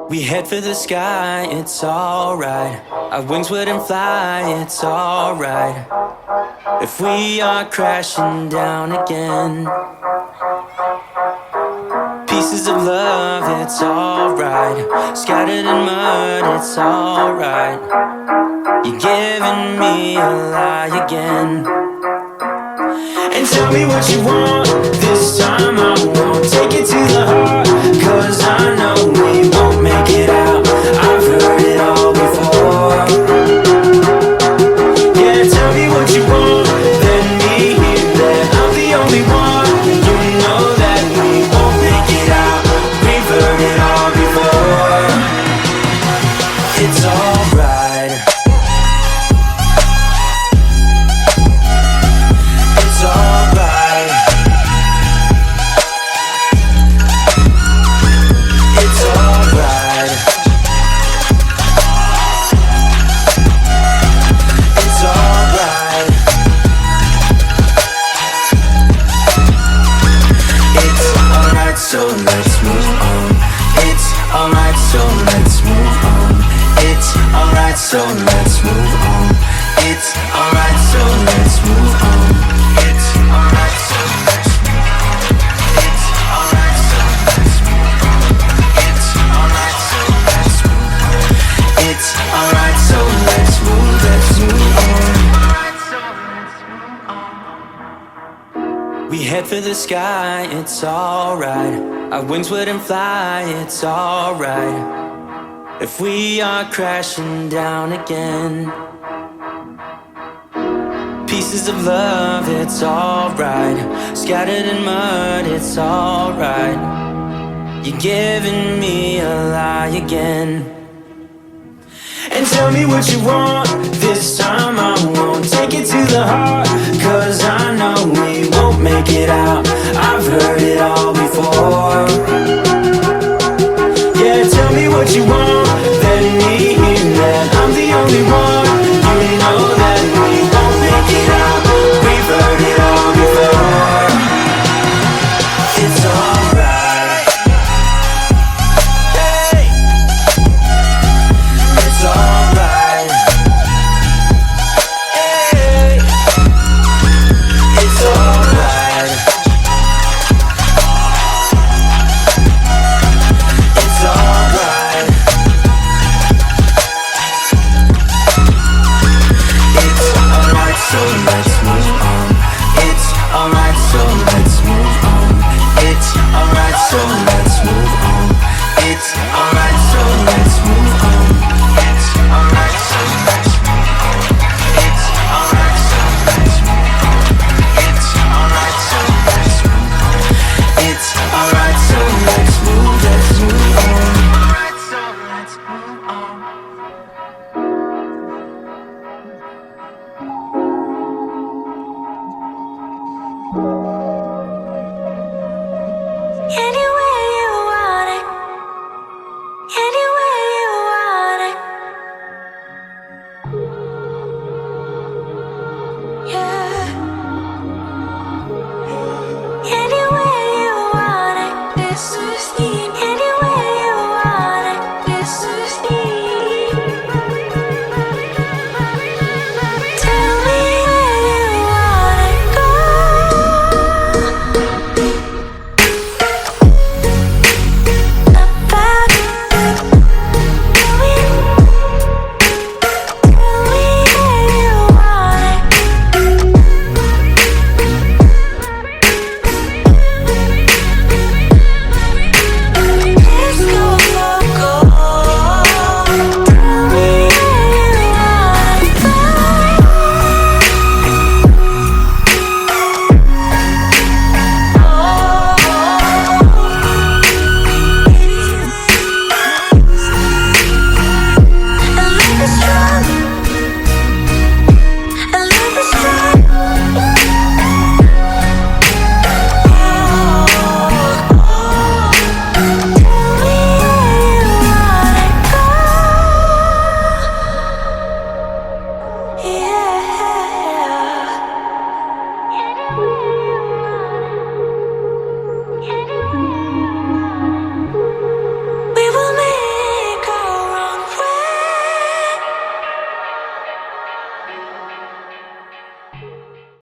We head for the sky, it's alright. Our wings wouldn't fly, it's alright. If we are crashing down again, pieces of love, it's alright. Scattered in mud, it's alright. You're giving me a lie again. And tell me what you want, this time I won't take it to the heart. Cause I know we won't make it out, I've heard it all before. Yeah, tell me what you want, let me hear that I'm the only one. You know that we won't make it out, we've heard it all before. It's alright. It's alright. It's alright. It's alright. It's alright, so let's move on. It's alright, so let's move on. It's alright, so let's move on. It's alright, so let's move on. It's alright, so let's move on. It's alright, so let's move on. It's alright, so let's move on. It's alright, so let's move on. We head for the sky, it's alright. Our wings wouldn't fly, it's alright. If we are crashing down again, pieces of love, it's alright. Scattered in mud, it's alright. You're giving me a lie again. And tell me what you want, this time I won't take it to the heart. Cause I know we won't make it out, I've heard it all before. Yeah, tell me what you want, let me hear that I'm the only one. You know that we won't make it out, we've heard it all before. It's alright. Hey! It's alright. Hey! It's alright. It's alright. It's alright, so let's move on. It's alright, so let's move on. It's alright, so let's move on. It's alright, so let's move on. It's alright, so let's move on. It's alright, so let's move on. It's alright, so let's move on. It's alright, so let's move on. Alright, so let's move on. Anywhere you want it, anywhere you want it, yeah. Anywhere you want it, this is the